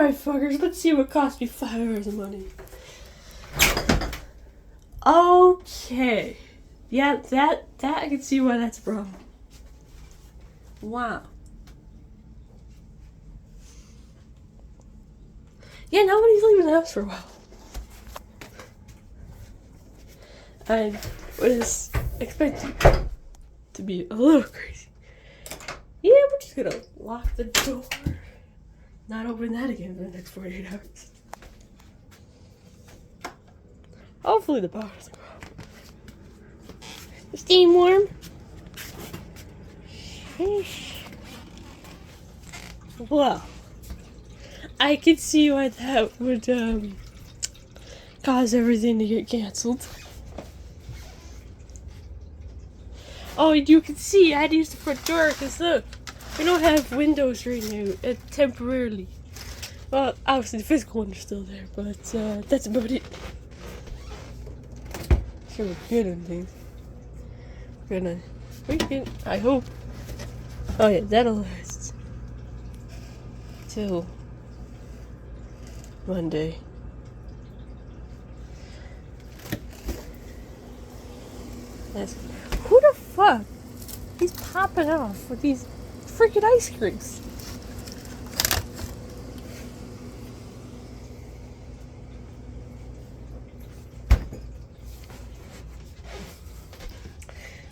Alright, fuckers, let's see what cost me 5 hours of money. Okay. Yeah, that I can see why that's a problem. Wow. Yeah, nobody's leaving the house for a while. I was expecting to be a little crazy. Yeah, we're just gonna lock the door. Not open that again for the next 48 hours. Hopefully the power doesn't go out. Is steam warm? Sheesh. Well, I could see why that would cause everything to get canceled. Oh, you can see I had to use the front door because look, we don't have windows right now, temporarily. Well, obviously the physical ones are still there, but that's about it. Sure, we're good on things. We can, I hope. Oh yeah, that'll last till Monday. That's, who the fuck is popping off with these freaking ice creams?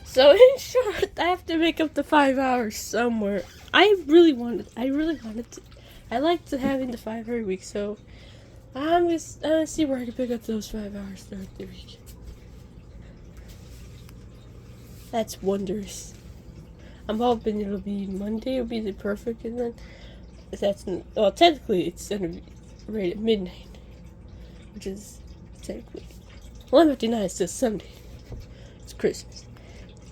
So in short, I have to make up the 5 hours somewhere. I really wanted to. I like to having the 5 every week, so I'm gonna see where I can pick up those 5 hours throughout the week. That's wondrous. I'm hoping it'll be Monday. It'll be the perfect, and then well, technically it's gonna be right at midnight, which is technically 11:59 is still Sunday. It's Christmas.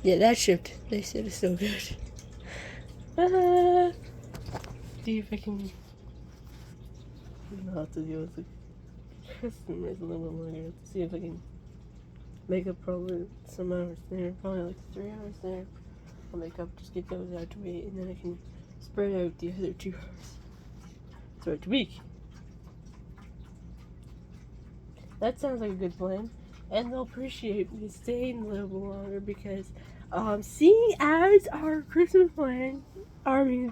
Yeah, that shipped. They said it's so good. See if I can. I'll have to deal with the customers a little bit longer. See if I can make up probably some hours there. Probably like 3 hours there. I'll make up, just get those out to me, and then I can spread out the other 2 hours throughout the week. That sounds like a good plan. And they'll appreciate me staying a little bit longer because, seeing as our Christmas plans,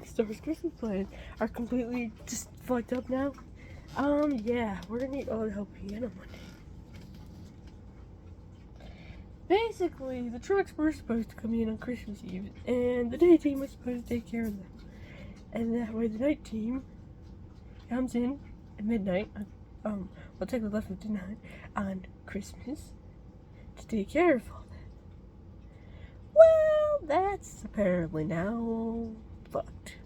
Store's Christmas plans are completely just fucked up now. Yeah, we're gonna need all the help we can on Monday. Basically, the trucks were supposed to come in on Christmas Eve, and the day team was supposed to take care of them. And that way, the night team comes in at midnight. Well, technically 11:59 on Christmas to take care of all that. Well, that's apparently now fucked.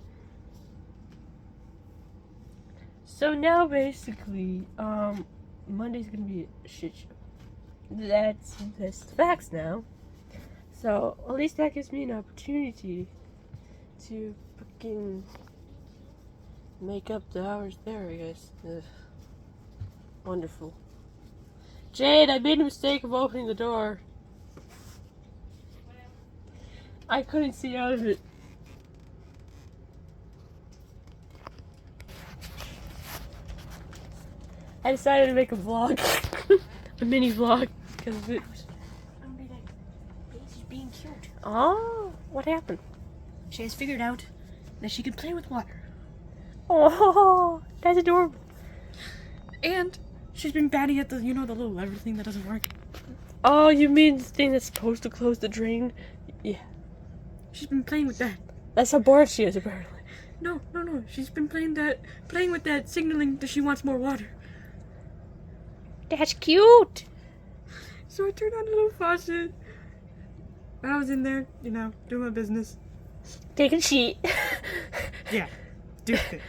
So now basically, Monday's gonna be a shit show. That's the facts now. So at least that gives me an opportunity to fucking make up the hours there, I guess. Ugh. Wonderful. Jade, I made a mistake of opening the door. I couldn't see out of it. I decided to make a vlog. A mini vlog. Because of it. She's being cute. Oh, what happened? She has figured out that she can play with water. Oh, that's adorable. And she's been batting at the little lever thing that doesn't work. Oh, you mean the thing that's supposed to close the drain? Yeah. She's been playing with that. That's how bored she is, apparently. No. She's been playing with that, signaling that she wants more water. That's cute. So I turned on a little faucet. And I was in there, doing my business. Taking a sheet. Yeah. Do things.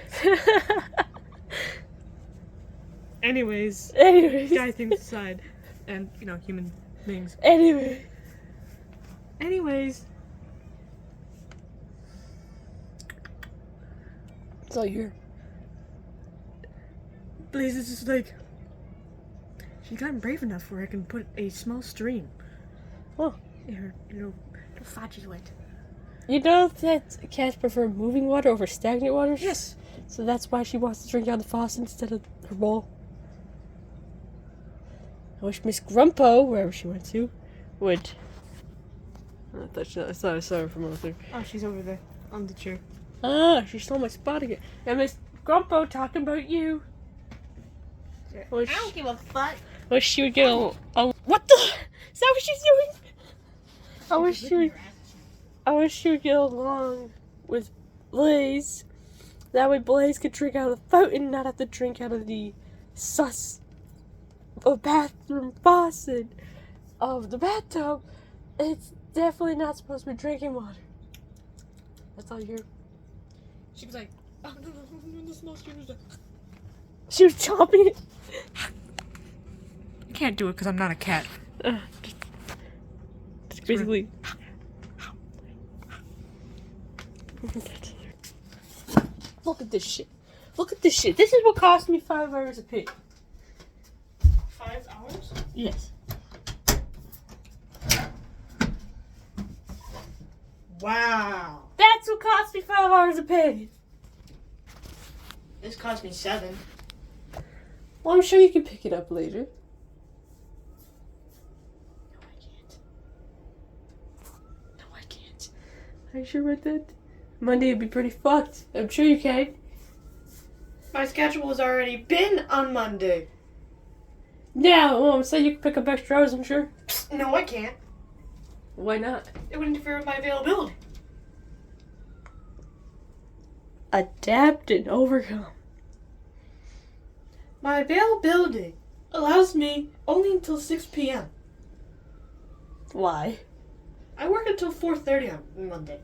Anyways. Guy things aside. And, human beings. Anyways. It's all here. Blaze is just like, she's gotten brave enough where I can put a small stream. Oh. In her, little fudge is wet. You know that cats prefer moving water over stagnant water? Yes. So that's why she wants to drink out of the faucet instead of her bowl. I wish Miss Grumpo, wherever she went to, would. I thought I saw her from over there. Oh, she's over there on the chair. Ah, she stole my spot again. And Miss Grumpo talking about you. I wish, I don't give a fuck. wish she would get a. What the? Is that what she's doing? I wish she would get along with Blaze. That way Blaze could drink out of the fountain, not have to drink out of the bathroom faucet of the bathtub. It's definitely not supposed to be drinking water. That's all you're. She was like, oh, no, the small stream was like. She was chomping it. I can't do it because I'm not a cat. Just basically. Look at this shit. Look at this shit. This is what cost me 5 hours a pay. 5 hours? Yes. Wow. That's what cost me 5 hours a pay. This cost me 7. Well, I'm sure you can pick it up later. No, I can't. No, I can't. Are you sure about that? Monday would be pretty fucked. I'm sure you can. My schedule has already been on Monday. Yeah, well, so you can pick up extra hours, I'm sure. Psst, no, I can't. Why not? It would interfere with my availability. Adapt and overcome. My availability allows me only until 6 p.m. Why? I work until 4:30 on Monday.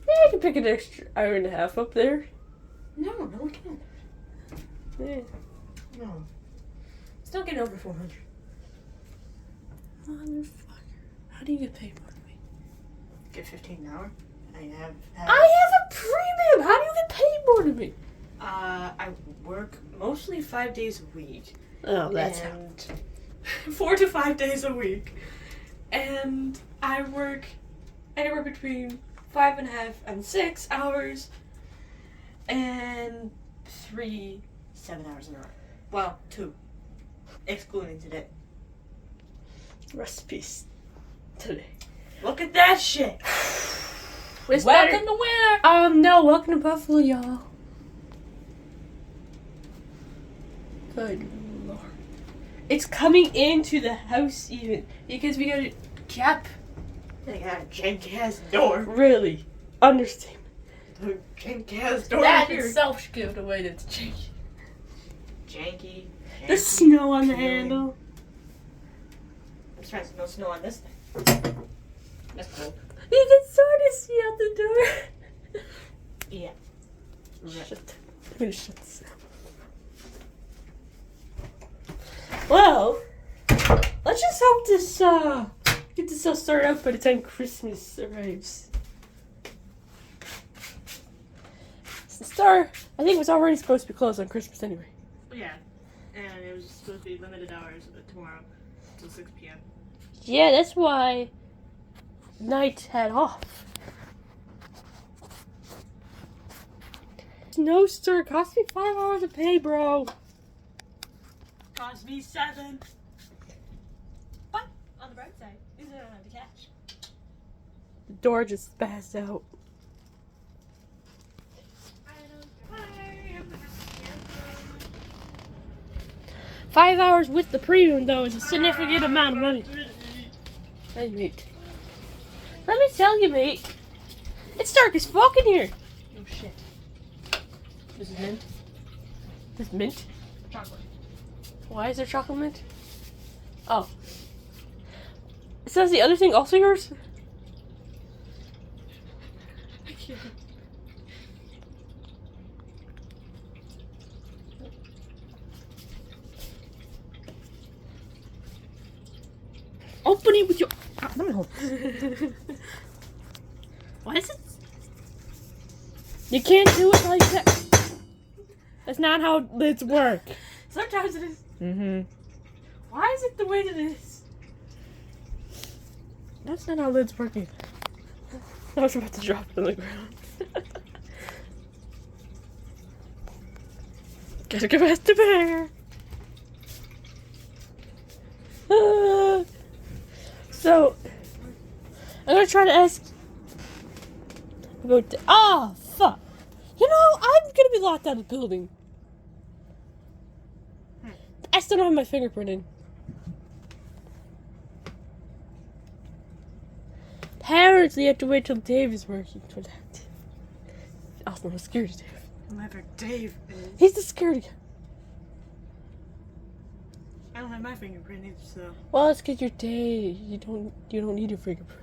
Yeah, you can pick an extra hour and a half up there. No, I can't. Yeah. No. Still getting over 400. Motherfucker. How do you get paid more than me? Get 15 an hour. I have a premium! How do you get paid more than me? I work mostly 5 days a week. Oh, and 4 to 5 days a week. And I work anywhere between 5.5 and 6 hours. And 3 7 hours in a row. Well, 2. Excluding today. recipes today. Look at that shit. Welcome to winter. No, welcome to Buffalo, y'all. Good Lord. It's coming into the house even because we got a gap. They got a janky ass door. Really, understatement. The janky ass door That here. itself should give it away that it's janky. Janky. The snow on the Peeling. handle. I'm surprised there's no snow on this thing. That's cool. You can sort of see out the door. Yeah. Shut. I'm gonna shut this down. Well, let's just hope this get this all started out by the time Christmas arrives. The store, I think, was already supposed to be closed on Christmas anyway. Yeah. And it was supposed to be limited hours tomorrow till 6 p.m. Yeah, that's why Night had off. No, sir, cost me 5 hours to pay, bro. Cost me 7. But on the bright side, is I don't have to cash. The door just spazzed out. 5 hours with the premium, though, is a significant amount of money. Hey, mate. Let me tell you, mate. It's dark as fuck in here. Oh shit. This is mint. This mint? Chocolate. Why is there chocolate mint? Oh. It says the other thing also yours? I can't. Open it with your... No. Why is it... You can't do it like that. That's not how lids work. Sometimes it is. Mm-hmm. Why is it the way that it is? That's not how lids work either. I was about to drop it on the ground. Gotta go back to bear. So, I'm gonna try to ask about the. Oh, fuck. You know, I'm gonna be locked out of the building. I still don't have my fingerprint in. Apparently, you have to wait till Dave is working for that. Also, no security Dave. Whoever Dave is. He's the security guy. I don't have my fingerprint either, so. Well, it's because you're Dave. You don't need your fingerprint.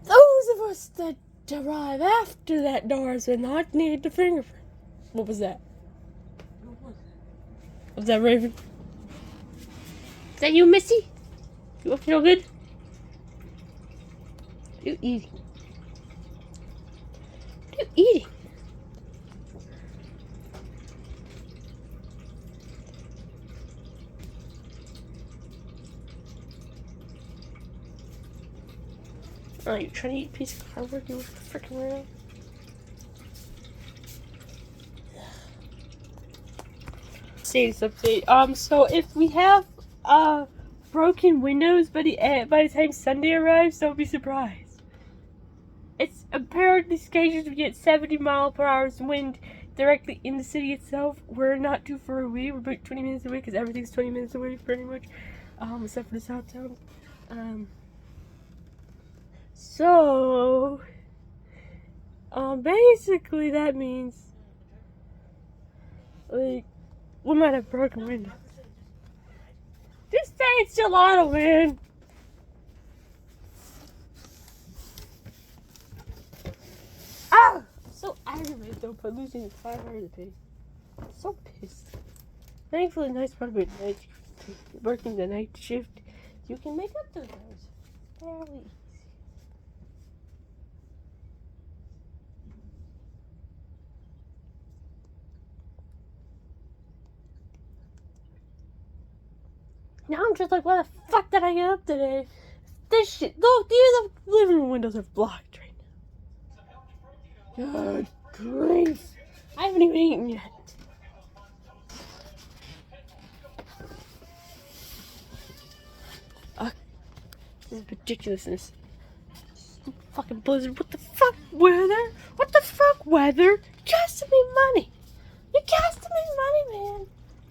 Those of us that arrive after that doors will not need the fingerprint. What was that? What was it? Was that Raven? Is that you, Missy? You feel good? What are you eating? What are you eating? Oh, you trying to eat a piece of cardboard? You freaking around? Status update. So if we have broken windows by the time Sunday arrives, don't be surprised. It's apparently scheduled to get 70-mile-per-hour wind directly in the city itself. We're not too far away. We're about 20 minutes away because everything's 20 minutes away pretty much, except for the south town. So basically that means like we might have broken windows. Just say it's gelato, man. Ah! I'm so aggravated though by losing the $500 to pay. I'm so pissed. Thankfully, the nice part about night working the night shift, you can make up those hours fairly easy. Now I'm just like, why the fuck did I get up today? This shit. Look, even the living room windows are blocked right now. Good grief. I haven't even eaten yet. This is ridiculousness. Fucking blizzard. What the fuck, weather? What the fuck, weather? You're costing me money. You're costing me money, man.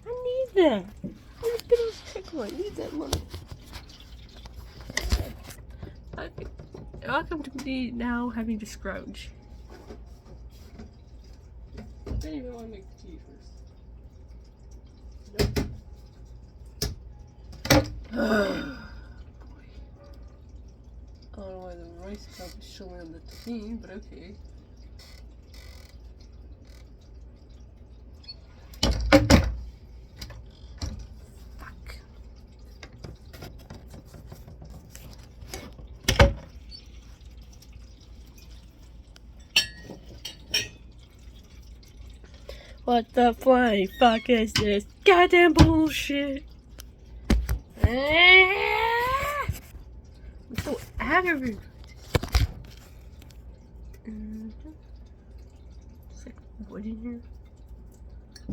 I need that. I need that money. Okay. Welcome to me now having to scrounge. Anyway, I want to make the tea first. Nope. I don't know why the rice cup is showing on the team, but okay. Fuck. What the flying fuck is this? Goddamn bullshit! I'm so aggravated. It's like wood in here.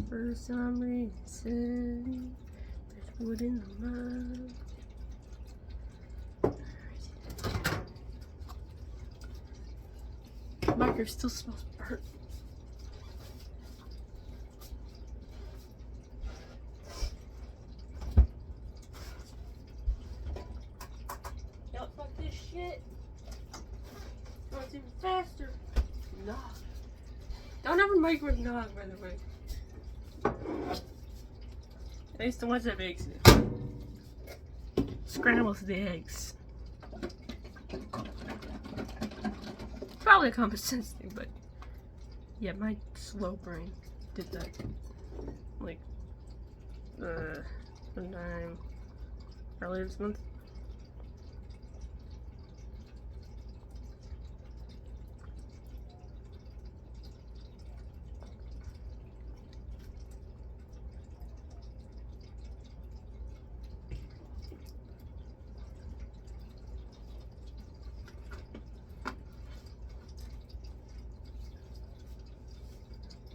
For some reason, there's wood in the mud. The microwave still smells burnt. Fuck this shit. Oh, it's even faster. Nog. Don't ever microwave nog, by the way. At least the ones that makes it. Scrambles the eggs. Probably a common sense thing, but yeah, my slow brain did that. Like, sometime earlier this month.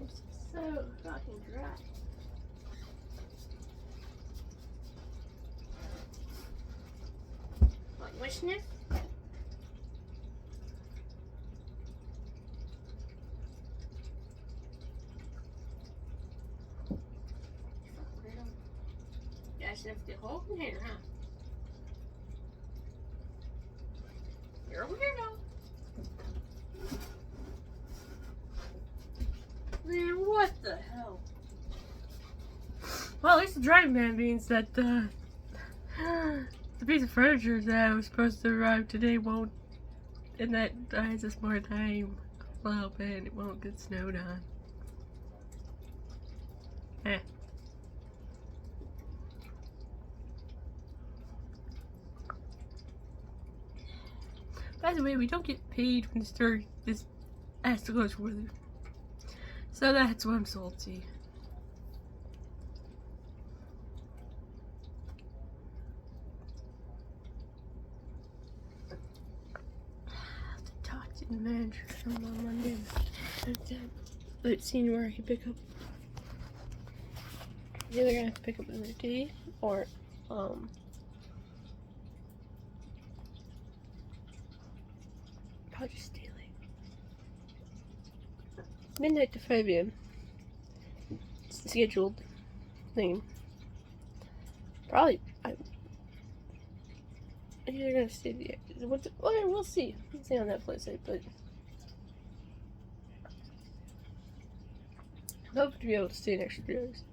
It's so fucking dry. What, wish sniff? Yeah, I sniffed the whole container, huh? You're a weirdo. Man, what the hell? Well, at least the driving man means that the piece of furniture that was supposed to arrive today won't, and that dies us more time. A little bit, it won't get snowed on. Eh. By the way, we don't get paid when the store is asked to close for weather. So that's why I'm salty. I have to talk to the manager on Monday. Let's see where I can pick up. You're either gonna have to pick up another day or probably just stay late. Midnight to 5 a.m. It's the scheduled thing. Probably I'm either gonna stay there. We'll see. We'll see on that place, but I hope to be able to stay an extra 3 hours.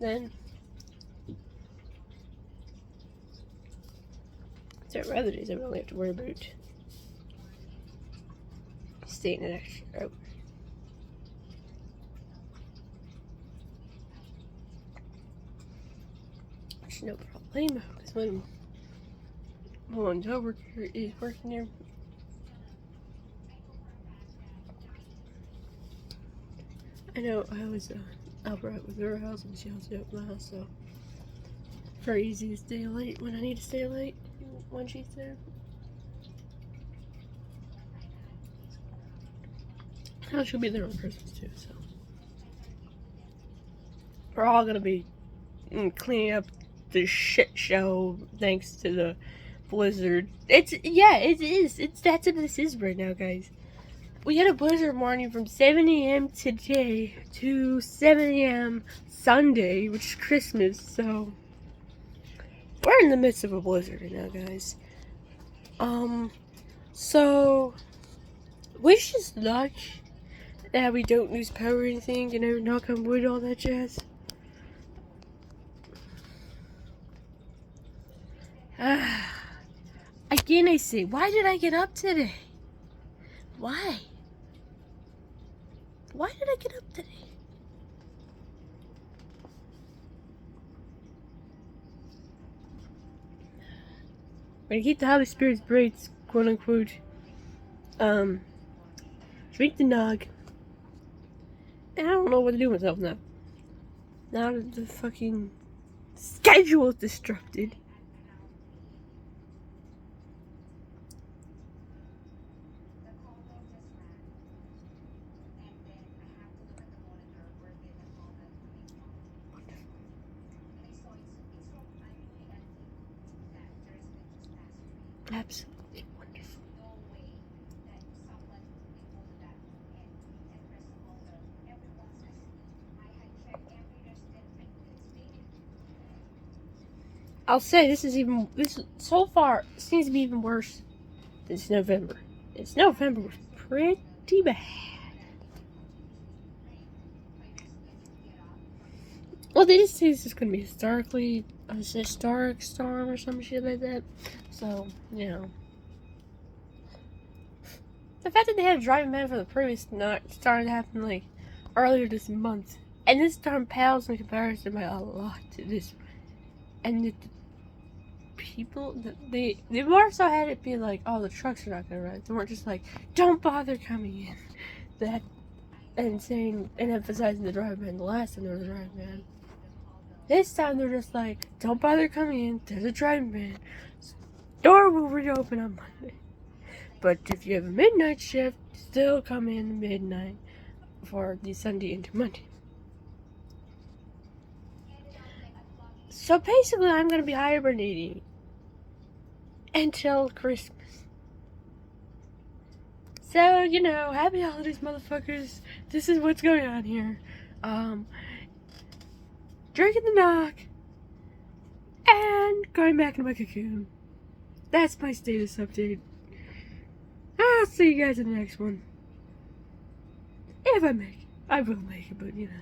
Then certain other days I would only have to worry about staying an extra hour. Which no problem, because when one coworker is working there, I know I always help her out with her house and she helps me out with my house, so very easy to stay late when I need to stay late when she's there. Oh, she'll be there on Christmas too, so we're all gonna be cleaning up the shit show thanks to the blizzard. It is. That's what this is right now, guys. We had a blizzard warning from 7 a.m. today to 7 a.m. Sunday, which is Christmas, so we're in the midst of a blizzard right now, guys. So wish us luck that we don't lose power or anything, you know, knock on wood, all that jazz. Again, I say, why did I get up today? Why? Why did I get up today? We're gonna keep the Holy Spirit's braids, quote unquote. Drink the nog. And I don't know what to do with myself now. Now that the fucking schedule is disrupted. Absolutely wonderful. I'll say this so far seems to be even worse than November. November was pretty bad. Well, they just say this is gonna be a historic storm or some shit like that. So, you know. The fact that they had a driving ban for the previous night started to happen like earlier this month. And this storm pales in comparison by a lot to this. And the people, they more so had it be like, oh, the trucks are not gonna run. They weren't just like, don't bother coming in. That, and saying, and emphasizing the driving ban the last time there was a driving ban. This time they're just like, don't bother coming in, there's a driving ban. Door will reopen on Monday. But if you have a midnight shift, still come in midnight. for the Sunday into Monday. So basically, I'm gonna be hibernating until Christmas. So, you know, happy holidays, motherfuckers. This is what's going on here. Drinking the knock and going back into my cocoon. That's my status update. I'll see you guys in the next one. If I make it. I will make it, but you know.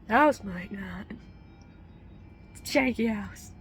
The house might not. It's a janky house.